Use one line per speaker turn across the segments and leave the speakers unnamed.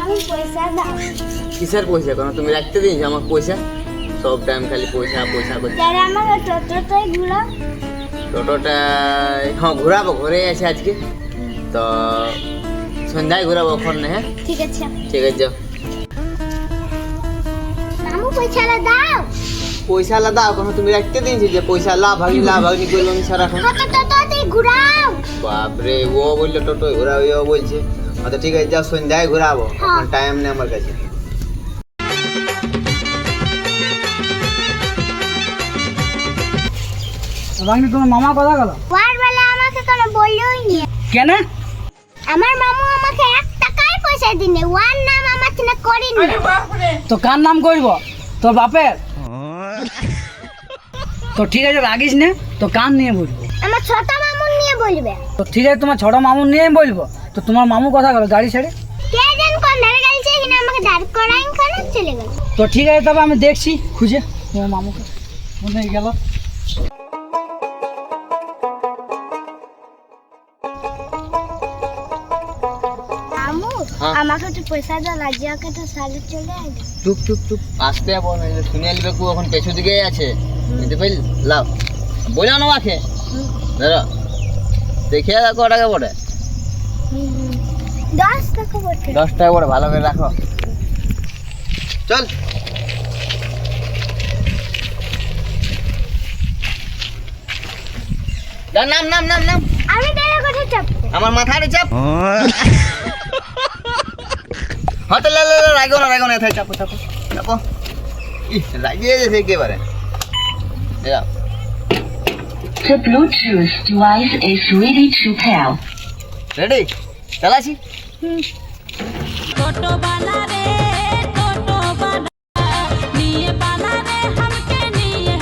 আমি পয়সা দাও।
কিসের পয়সা? কেন তুমি রাখতে দিয়েছো আমার পয়সা? সব টাইম খালি পয়সা পয়সা করছি।
যারা আমাকে টোটোতে ঘুরো।
টোটোটা হ্যাঁ ঘোরাবো, ঘুরে আছে আজকে তো সন্ধ্যায় ঘোরাবো এখন না। হ্যাঁ
ঠিক আছে।
ঠিক আছে যাও।
মামু পয়সা দাও।
পয়সা দাও কেন? তুমি রাখতে দিয়েছি যে পয়সা লাভ ভাগনি করলো আমি সারাক্ষণ।
টোটোতে ঘুরাও।
বাপরে, ও বললো টোটো ঘোরাবো, ও বলছে আচ্ছা ঠিক আছে যাও সন্ধ্যায় ঘোরাবো, এখন টাইম নেই আমার কাছে।
ভাগ্নি তোমার মামা কথা গেল
ওয়ার বেলা আমাকে কোনো বললোই নি।
কেন?
আমার মামু আমাকে 1 টাকাই পয়সা দিনে, ওয়ার নাম আমার থেকে করিনি।
তো কার নাম করব? তোর বাপের? তো ঠিক আছে রাগিস না, তো কান নিয়ে বলবো।
আমার ছোট মামু নিয়ে বলবে।
তো ঠিক আছে তোমার ছোট মামু নিয়ে বলবো। তো তোমার মামু কথা গেল গাড়ি ছেড়ে?
কে জান কোন ধরে গেছে কিনা আমাকে দাঁড় করাইন করে চলে গেল।
তো ঠিক আছে তবে আমি দেখছি খুঁজে তোমার মামুকে। মনে গেল
মামু
হ্যাঁ।
আমাকে একটু পয়সা দাও, রাজিয়াকে তো সালে চলে আসবে।
টুক টুক টুক আসতে যাবো না, শুনে আসবে কু এখন পেছু দিকে আছে বুঝতে পারলি? লাভ বলে না মাকে ধরো দেখে ক টাকা পড়ে?
10 টাকা বটে।
10 টাকা পড়ে, ভালো করে রাখো। চল নাম নাম নাম নাম
আমি বেলা করে চাপ।
আমার মাথায় চাপ। হ্যাঁ তো রাগো না এথায় চাপো চাপো চাপো। রাগিয়ে গেছে একেবারে। যাও।
The Bluetooth device is ready to pair.
Ready? চালাছি।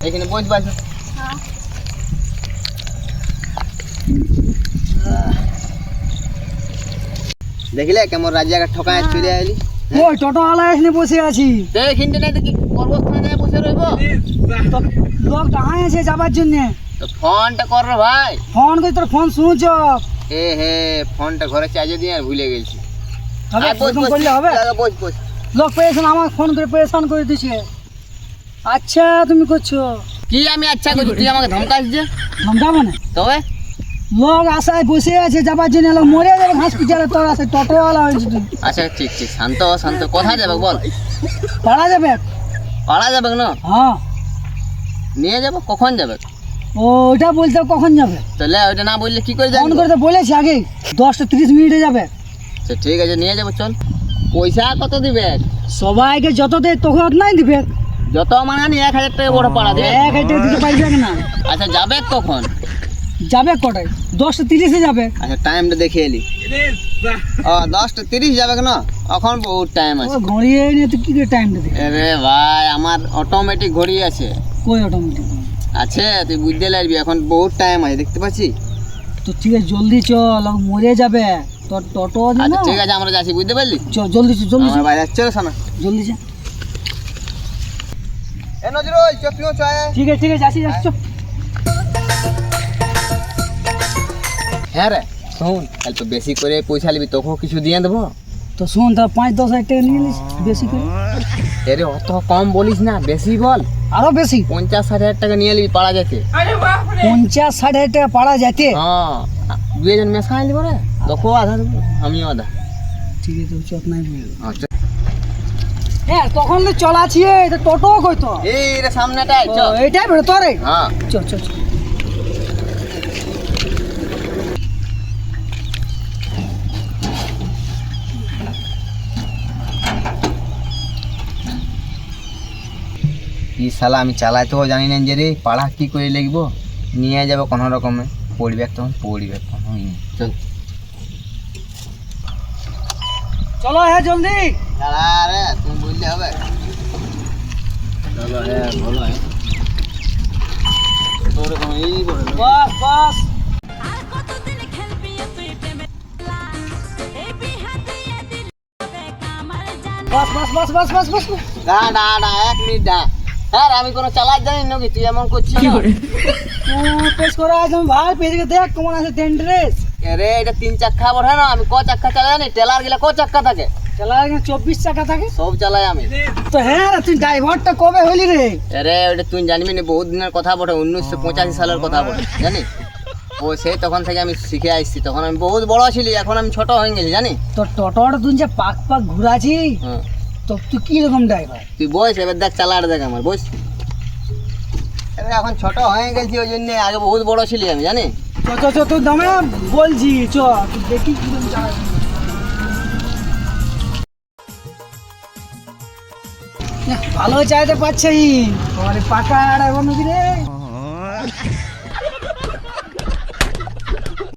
এখানে বস বাস। দেখলে কেমন রাজিয়াকে ঠকায় চলে আইলি?
ওই টোটোওয়ালা এখানে বসে আছি।
দেখিনতে নাই দেখি কর্মস্থানে বসে রইব।
তো লোক ডাহাই আছে যাবার জন্য।
তো ফোনটা কর রে ভাই।
ফোন করে তোর ফোন শুনছ?
এ হে ফোনটা ঘরে চার্জে দিয়ে আর ভুলে গেছি।
হবে
বস
এরকম
বস
করলে হবে?
বস বস।
লোক পেয়েছেন আমার ফোন করে পেরেশান করে দিছে। আচ্ছা তুমি করছো
কি আমি আচ্ছা করছি, তুই আমাকে ধমকাস যে?
ধমকাবো না?
তবে
লোক আশায় বসে আছে যাবার জন্য, লোক মরে যাবে ঘাস পিছালে তোর আছে টোটোওয়ালা হয়েছে তুই।
আচ্ছা ঠিক ঠিক শান্ত হ, শান্ত। কোথায় যাবে বল?
পারা যাবে?
পাড়া যাবে না?
হ্যাঁ।
নিয়ে যাবো? কখন যাবে?
ওইটা বলতে কখন যাবে?
তাহলে ওইটা না বললে কি করে
ফোন
যাবে?
করে তো বলেছি আগে 10-30 মিনিটে যাবে।
আচ্ছা ঠিক আছে নিয়ে যাবো চল। পয়সা কত দিবে?
সবাইকে যত দেয় তোকে অত নাই দিবে।
যত মানানি 1000 টাকা বড় পাড়া দেবে।
1000 টাকা দিতে পারবে না।
আচ্ছা যাবে কখন?
যাবে কটায়? 10:30 যাবে।
আচ্ছা টাইমটা দেখে এলি। ও 10:30 যাবে না? এখন বহুত টাইম
ও
আছে।
ঘড়ি নিয়ে তুই কি করে টাইমটা দেখে?
আরে ভাই আমার অটোমেটিক ঘড়ি আছে।
কই অটোমেটিক?
আছে, তুই বুঝতে লাগবি, এখন বহুত টাইম আছে দেখতে পাচ্ছি।
তো ঠিক আছে জলদি চল, মরে যাবে তোর টোটো আছে
আচ্ছা
না?
ঠিক আছে আমরা যাচ্ছি বুঝতে পারলি?
চল জলদি চল, জলদি
আমার
চল,
বাইরে যাচ্ছে রে সানা।
জলদি চল।
এ নজরুল চপিও চায়।
ঠিক আছে যাচ্ছি চল।
হ্যাঁ রে শোন, কাল তো বেশি করে পয়সা নিবি, তোকেও কিছু দিয়ে দেবো।
তো শোন তার 5-10 হাজার টাকা নিয়ে নিস বেশি করে।
আরে অত কম বলিস না, বেশি বল।
আরো বেশি?
50-60 হাজার টাকা নিয়ে নিবি পাড়া যেতে।
50-60 হাজার টাকা পাড়া যেতে?
হ্যাঁ দুজন মেশা নিবো রে, তোকেও আধা দেবো আমিও আধা।
ঠিক আছে চল নাই বলবো।
আচ্ছা
হ্যাঁ তখন তো চলাছি টোটো কই তো?
এই রে সামনেটাই চল।
এইটাই বেরো তোরে?
হ্যাঁ
চল চল চল।
কি শালা আমি চালাইতেও জানি না যে রে, পাড়া কি করে লিখবো, নিয়ে যাবো কোনো রকমে, পড়বে তখন পড়বে চল।
চলো হ্যাঁ জলদি।
দাঁড়া রে তুমি বললে হবে। চলো হ্যাঁ ভালো হয় তোর কোনো এই বড়
বাস বাস। বাস বাস বাস বাস বাস বাস।
না না না 1 মিনিট দা। স্যার আমি কোনো চালাক জানি না কি তুই এমন করছিস?
পেশ করে একদম ভাই পেজকে দেখ কেমন আছে টেন্ড্রেস।
আরে এটা 3 চাক্কা বড় না, আমি ক চাক্কা চালাই জানি, টেলার গিলা ক চাক্কা থাকে,
চালা 24 চাকা থাকে
সব চালাই আমি।
তো হ্যাঁ রে, তুই ড্রাইভারটা কবে হলি রে?
আরে ওটা তুই জানবি না, বহুত দিনের কথা বটে, 1985 সালের কথা বটে, জানি। ও সেই তখন থেকে আমি শিখে আসছি, তখন আমি বহুত বড় ছিলি, এখন আমি ছোট হয়ে গেছি, জানি।
তো টোটোটা তুই যে পাক পাক ঘুরাছি,
হ্যাঁ,
তো তুই কি রকম ড্রাইভার?
তুই বস, এবার দেখ চালাটা দেখ আমার, বস। এবার এখন ছোট হয়ে গেছি, ওই জন্য আগে বহুত বড় ছিলি আমি, জানি।
তোর দামে বলছি, চ তুই দেখি কিরকম চালাবি। ভালো চাইতে পারছি তোমার পাকা আর এখন রে